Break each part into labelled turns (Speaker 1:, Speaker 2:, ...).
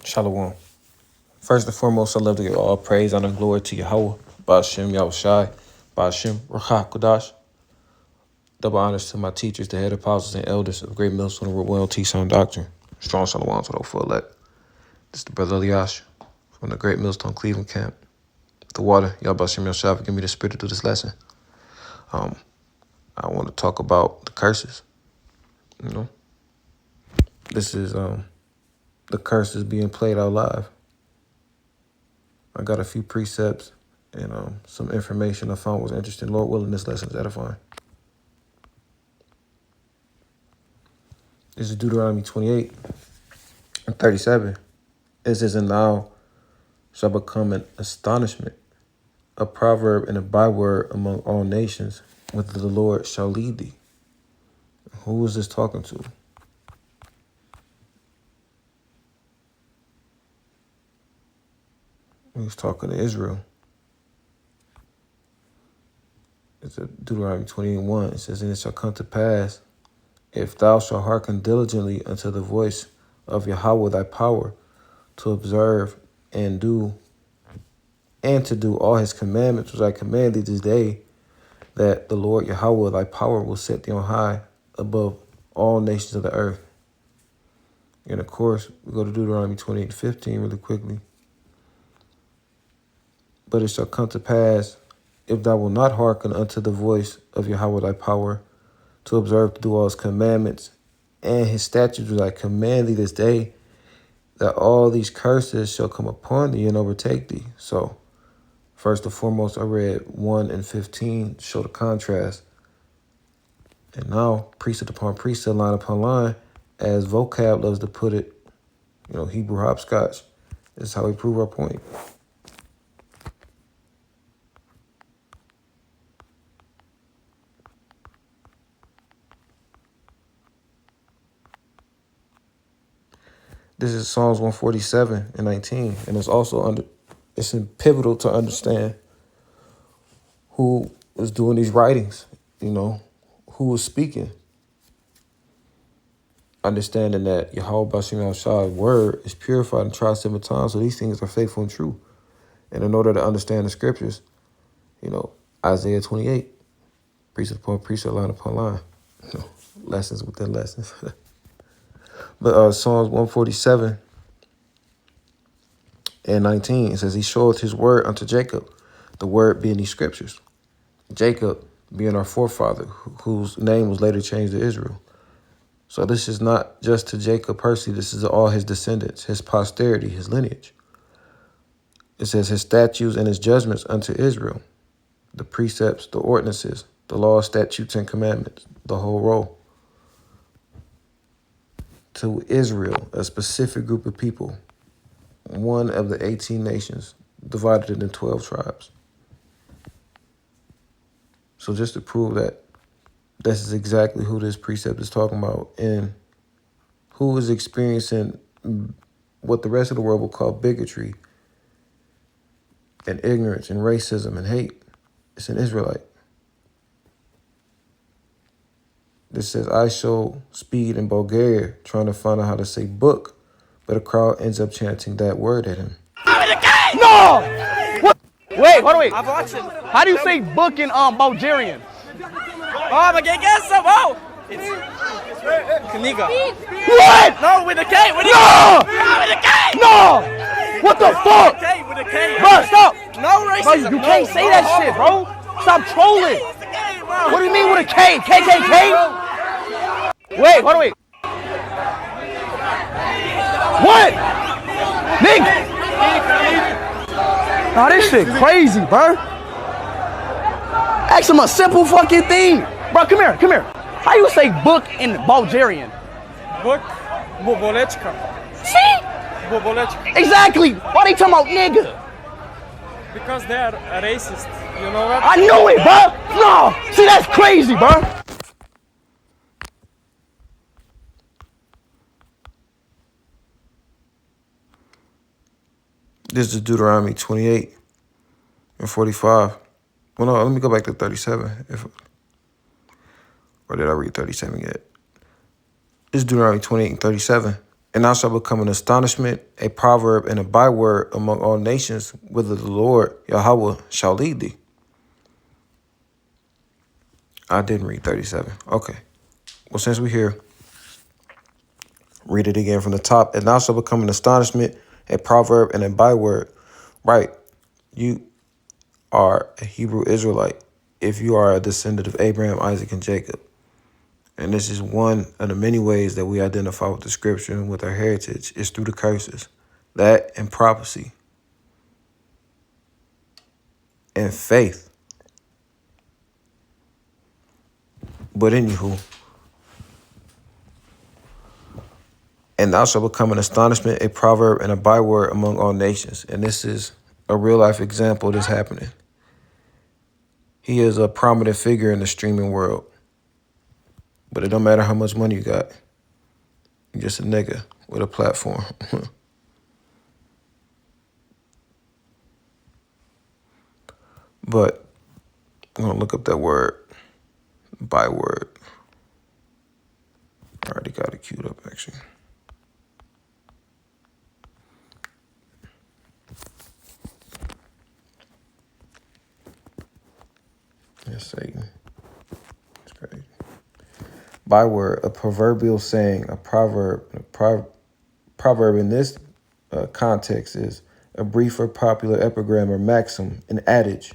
Speaker 1: Shalom. First and foremost, I love to give all praise, honor, and glory to Yahweh, Ba'ashem Yahushai, Ba'ashem Ruach HaKodesh. Double honors to my teachers, the head apostles and elders of Great Millstone and Royal T-Son Doctrine. Strong Shalom to the full elect. This is the brother Eliash from the Great Millstone Cleveland camp. The water, Yahweh Ba'ashem Yahushai, give me the spirit to do this lesson. I want to talk about the curses. This is the curses being played out live. I got a few precepts and some information I found was interesting. Lord willing, this lesson is edifying. This is Deuteronomy 28 and 37. It says, "And thou shalt become an astonishment, a proverb and a byword among all nations, whither the Lord shall lead thee." Who was this talking to? He was talking to Israel. It's Deuteronomy 28:1. It says, "And it shall come to pass, if thou shalt hearken diligently unto the voice of Yahweh thy power, to observe and to do all his commandments which I command thee this day, that the Lord Yahweh thy power will set thee on high above all nations of the earth." And of course, we go to Deuteronomy 28:15 really quickly. "But it shall come to pass, if thou wilt not hearken unto the voice of Yahweh thy power, to observe to do all his commandments and his statutes which I command thee this day, that all these curses shall come upon thee and overtake thee." So, first and foremost, I read 1 and 15, show the contrast. And now, precept upon precept, line upon line, as vocab loves to put it, Hebrew hopscotch. This is how we prove our point. This is Psalms 147 and 19, and it's pivotal to understand who was doing these writings, who was speaking. Understanding that Yahweh Ba'ashem Yahushai's word is purified and tried 7 times, so these things are faithful and true. And in order to understand the scriptures, Isaiah 28, precept upon precept, line upon line, lessons within lessons. But Psalms 147 and 19, it says, "He showeth his word unto Jacob," the word being these scriptures. Jacob being our forefather, whose name was later changed to Israel. So this is not just to Jacob personally, this is to all his descendants, his posterity, his lineage. It says his statutes and his judgments unto Israel, the precepts, the ordinances, the laws, statutes, and commandments, the whole roll. To Israel, a specific group of people, one of the 18 nations, divided into 12 tribes. So just to prove that this is exactly who this precept is talking about and who is experiencing what the rest of the world will call bigotry and ignorance and racism and hate. It's an Israelite. This says, "I show speed in Bulgaria trying to find out how to say book, but a crowd ends up chanting that word at him."
Speaker 2: No! What? Wait, hold on, wait. How do you say book in Bulgarian?
Speaker 3: Oh, my God, guess so. Oh! It's Kniga.
Speaker 2: What?
Speaker 3: No, with a K. With a
Speaker 2: No!
Speaker 3: No, with a K.
Speaker 2: No! What the fuck?
Speaker 3: K, with a K.
Speaker 2: Bro, stop!
Speaker 3: No
Speaker 2: Bro,
Speaker 3: racism.
Speaker 2: you can't say that shit, bro. Stop trolling.
Speaker 3: It's the K, bro.
Speaker 2: What do you mean with a K? KKK? Wait, hold on, wait. What? Nigga! Nah, this shit crazy, bro. Ask him a simple fucking thing. Bro, come here. How you say book in Bulgarian?
Speaker 3: Book. Bobolechka.
Speaker 2: See?
Speaker 3: Bobolechka.
Speaker 2: Exactly. Why they talking about nigga?
Speaker 3: Because they are racist. You know what?
Speaker 2: I knew it, bro. No. See, that's crazy, bro.
Speaker 1: This is Deuteronomy 28 and 45. Well, no, let me go back to 37. Or did I read 37 yet? This is Deuteronomy 28 and 37. And thou shalt become an astonishment, a proverb, and a byword among all nations, whither the Lord Yahweh shall lead thee. I didn't read 37. Okay. Well, since we're here, read it again from the top. And thou shalt become an astonishment, a proverb, and a byword. Right. You are a Hebrew Israelite if you are a descendant of Abraham, Isaac, and Jacob. And this is one of the many ways that we identify with the scripture and with our heritage is through the curses. That and prophecy and faith. But anywho, and thou shalt become an astonishment, a proverb, and a byword among all nations. And this is a real life example of this happening. He is a prominent figure in the streaming world. But it don't matter how much money you got. You're just a nigga with a platform. But I'm going to look up that word, byword. I already got it queued up, actually. Yes, Satan. It's crazy. Byword, a proverbial saying, a proverb. Proverb in this context is a brief or popular epigram or maxim, an adage.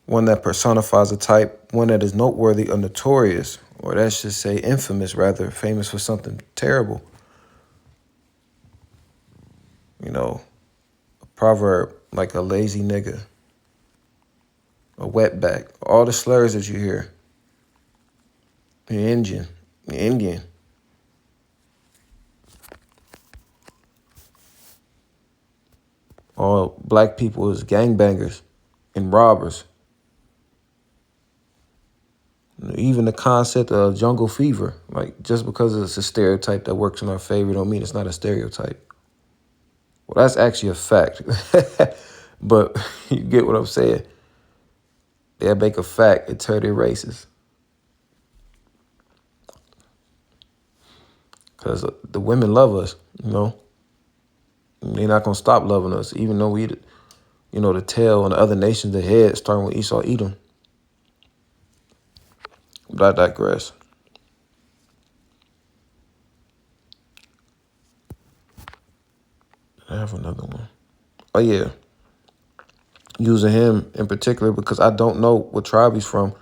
Speaker 1: One that personifies a type, one that is noteworthy or notorious, or that should say infamous, rather, famous for something terrible. You know, a proverb like a lazy nigga, a wetback, all the slurs that you hear. You're Indian. You're Indian. All black people is gangbangers and robbers. Even the concept of jungle fever, like just because it's a stereotype that works in our favor don't mean it's not a stereotype. Well, that's actually a fact. But you get what I'm saying? They'll make a fact and turn it racist. Because the women love us, you know. They're not going to stop loving us, even though we, you know, the tail and the other nations, the head, starting with Esau, Edom. But I digress. I have another one. Oh, yeah. Using him in particular because I don't know what tribe he's from,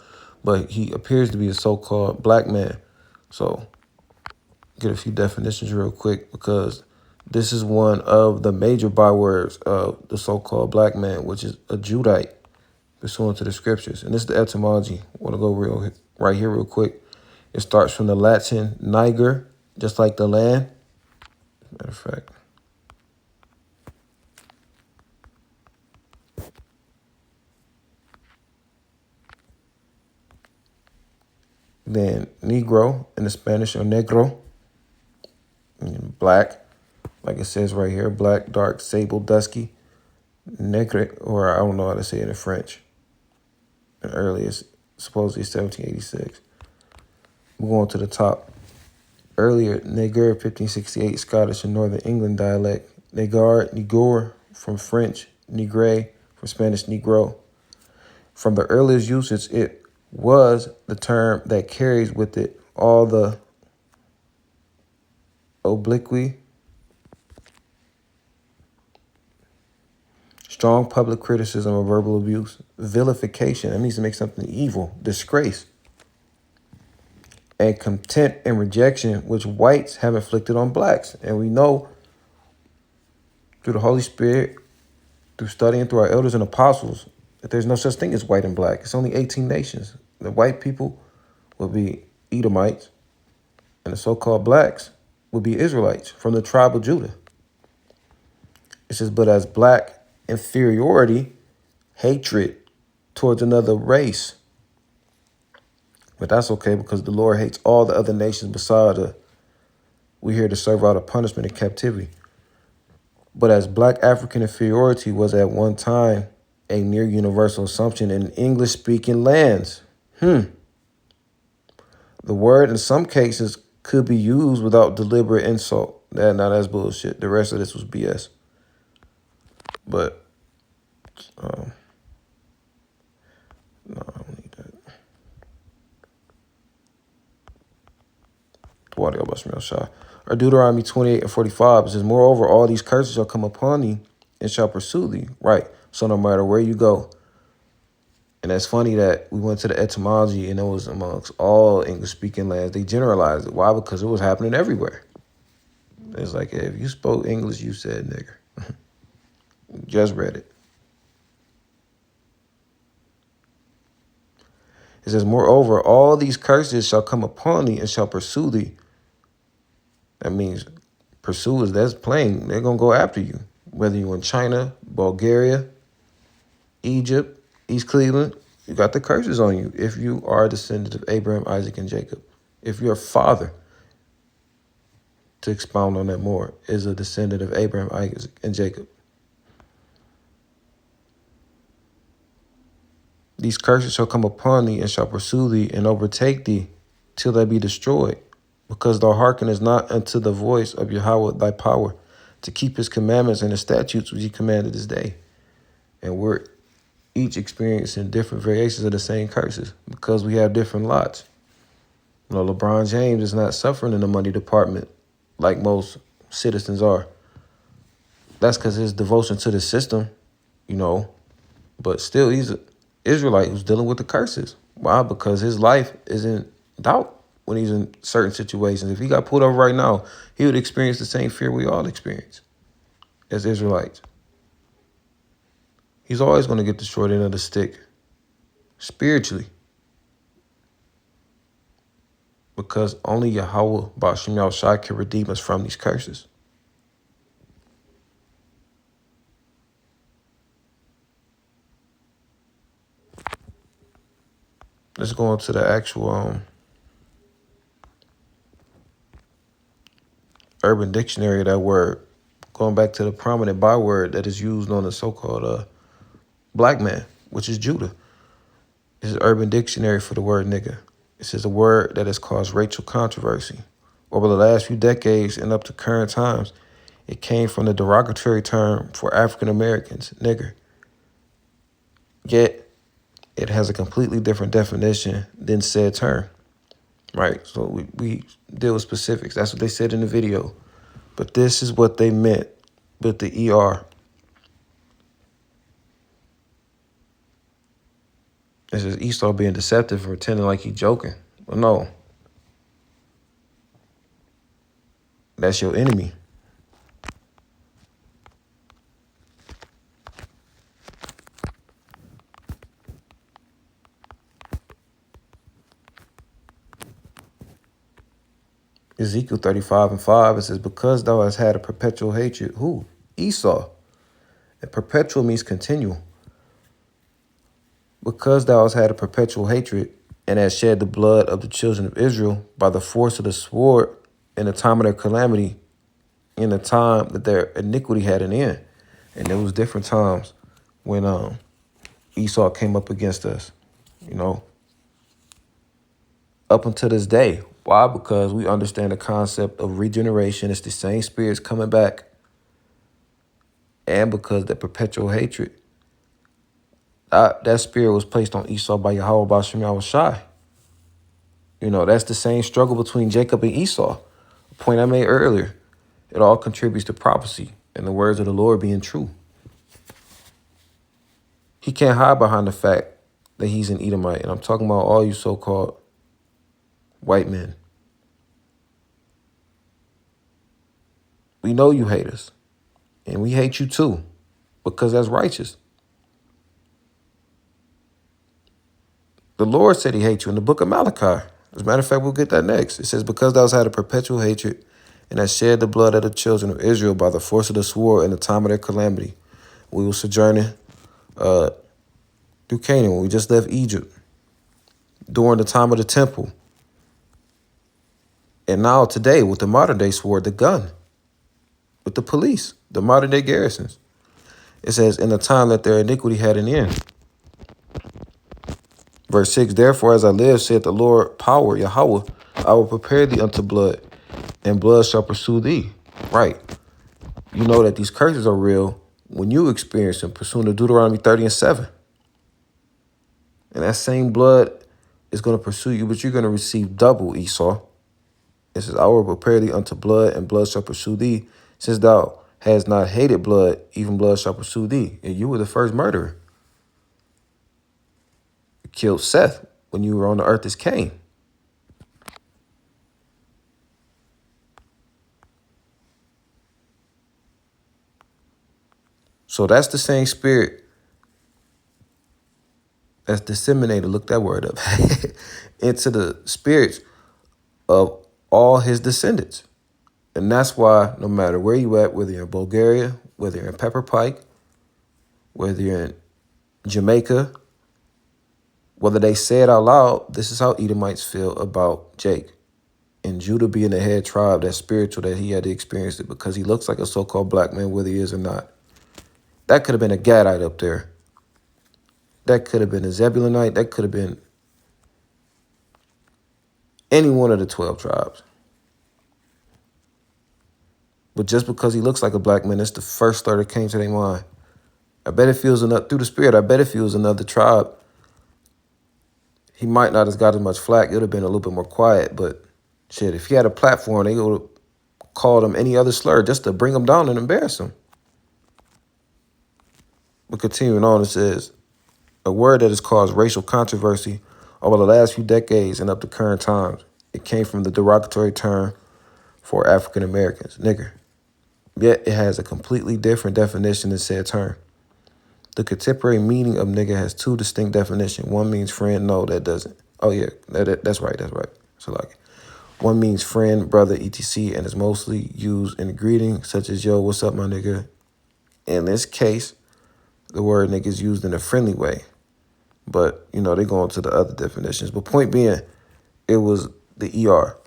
Speaker 1: but he appears to be a so-called black man. So get a few definitions real quick because this is one of the major bywords of the so-called black man, which is a Judite, pursuant to the scriptures. And this is the etymology. I want to go right here real quick. It starts from the Latin niger, just like the land. Matter of fact. Then negro in the Spanish, or negro, black, like it says right here, black, dark, sable, dusky, negre, or I don't know how to say it in French. And earliest, supposedly 1786. We're going to the top. Earlier, Neger, 1568, Scottish and Northern England dialect. Negor, from French, negre, from Spanish, negro. From the earliest usage, it was the term that carries with it all the obliquity, strong public criticism of verbal abuse, vilification, that means to make something evil, disgrace, and contempt and rejection which whites have inflicted on blacks. And we know through the Holy Spirit, through studying through our elders and apostles, that there's no such thing as white and black. It's only 18 nations. The white people will be Edomites, and the so-called blacks will be Israelites from the tribe of Judah. It says, but as black inferiority, hatred towards another race. But that's okay because the Lord hates all the other nations beside we here to serve out a punishment in captivity. But as black African inferiority was at one time a near universal assumption in English-speaking lands. The word in some cases could be used without deliberate insult. That's bullshit. The rest of this was BS. But no, I don't need that. Or Deuteronomy 28:45 says, moreover, all these curses shall come upon thee and shall pursue thee. Right. So no matter where you go. And that's funny that we went to the etymology and it was amongst all English-speaking lands. They generalized it. Why? Because it was happening everywhere. It's like, if you spoke English, you said nigger. Just read it. It says, moreover, all these curses shall come upon thee and shall pursue thee. That means pursue is, that's plain. They're going to go after you. Whether you're in China, Bulgaria, Egypt, East Cleveland, you got the curses on you if you are a descendant of Abraham, Isaac, and Jacob. If your father, to expound on that more, is a descendant of Abraham, Isaac, and Jacob. These curses shall come upon thee and shall pursue thee and overtake thee till they be destroyed, because thou hearkenest not unto the voice of Yahweh thy power, to keep his commandments and his statutes which he commanded this day. And we're each experiencing different variations of the same curses because we have different lots. You know, LeBron James is not suffering in the money department like most citizens are. That's because his devotion to the system, you know, but still he's an Israelite who's dealing with the curses. Why? Because his life is in doubt when he's in certain situations. If he got pulled over right now, he would experience the same fear we all experience as Israelites. He's always going to get the short end of the stick spiritually. Because only Yahweh Ba'ashem Yahushua can redeem us from these curses. Let's go into the actual Urban Dictionary of that word. Going back to the prominent byword that is used on the so-called black man, which is Judah. This is Urban Dictionary for the word nigga. It says a word that has caused racial controversy. Over the last few decades and up to current times, it came from the derogatory term for African Americans, nigger. Yet, it has a completely different definition than said term, right? So we deal with specifics. That's what they said in the video. But this is what they meant with the ER. This is Esau being deceptive and pretending like he's joking. Well, no. That's your enemy. Ezekiel 35:5, it says, because thou hast had a perpetual hatred. Who? Esau. And perpetual means continual. Because thou hast had a perpetual hatred and hast shed the blood of the children of Israel by the force of the sword in the time of their calamity, in the time that their iniquity had an end. And there was different times when Esau came up against us, you know, up until this day. Why? Because we understand the concept of regeneration. It's the same spirits coming back. And because that perpetual hatred, that spirit was placed on Esau by Yahweh Ba'ashem Yahushua. You know, that's the same struggle between Jacob and Esau. A point I made earlier. It all contributes to prophecy and the words of the Lord being true. He can't hide behind the fact that he's an Edomite. And I'm talking about all you so-called white men. We know you hate us. And we hate you too. Because that's righteous. The Lord said he hates you in the book of Malachi. As a matter of fact, we'll get that next. It says, because thou hast had a perpetual hatred and hast shed the blood of the children of Israel by the force of the sword in the time of their calamity. We were sojourning through Canaan when we just left Egypt during the time of the temple. And now today with the modern day sword, the gun, with the police, the modern day garrisons. It says, in the time that their iniquity had an end. Verse 6, therefore, as I live, saith the Lord, power, Yahweh, I will prepare thee unto blood, and blood shall pursue thee. Right. You know that these curses are real when you experience them, pursuing the Deuteronomy 30 and 7. And that same blood is going to pursue you, but you're going to receive double, Esau. It says, I will prepare thee unto blood, and blood shall pursue thee, since thou hast not hated blood, even blood shall pursue thee. And you were the first murderer. You killed Seth when you were on the earth as Cain. So that's the same spirit that's disseminated, look that word up, into the spirits of all his descendants. And that's why no matter where you at, whether you're in Bulgaria, whether you're in Pepper Pike, whether you're in Jamaica, whether they say it out loud, this is how Edomites feel about Jake. And Judah being the head tribe, that spiritual that he had to experience it because he looks like a so-called black man, whether he is or not. That could have been a Gadite up there. That could have been a Zebulonite. That could have been any one of the 12 tribes. But just because he looks like a black man, that's the first thought that came to their mind. I bet if he was through the spirit, I bet if he was another tribe, he might not have got as much flack. It would have been a little bit more quiet. But shit, if he had a platform, they would have called him any other slur just to bring him down and embarrass him. But continuing on, it says, a word that has caused racial controversy over the last few decades and up to current times. It came from the derogatory term for African Americans, nigger. Yet it has a completely different definition than said term. The contemporary meaning of nigger has two distinct definitions. One means friend. No, that doesn't. Oh, yeah, that's right. So like, one means friend, brother, etc., and is mostly used in a greeting, such as, yo, what's up, my nigga? In this case, the word nigga is used in a friendly way. But, you know, they go into the other definitions. But point being, it was the ER.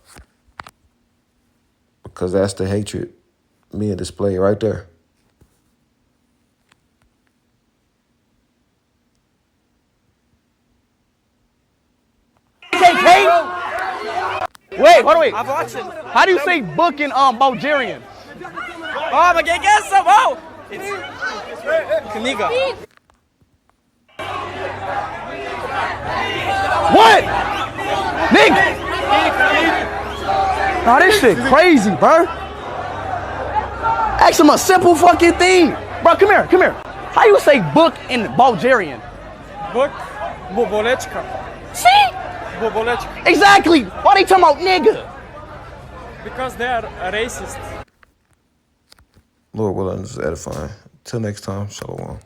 Speaker 1: Because that's the hatred being displayed right there.
Speaker 2: KK? Wait, hold on, wait.
Speaker 3: I'm watching.
Speaker 2: How do you say book in Bulgarian?
Speaker 3: Oh, I'm gonna get some. Oh! It's Kniga.
Speaker 2: What? Nick! Nah, this shit crazy, bro. Ask him a simple fucking thing. Bro, come here. How you say book in Bulgarian?
Speaker 3: Book. Bobolechka.
Speaker 2: See?
Speaker 3: Bobolechka.
Speaker 2: Exactly. Why they talking about nigga?
Speaker 3: Because they are racist.
Speaker 1: Lord willing, this is edifying. Till next time, shalom.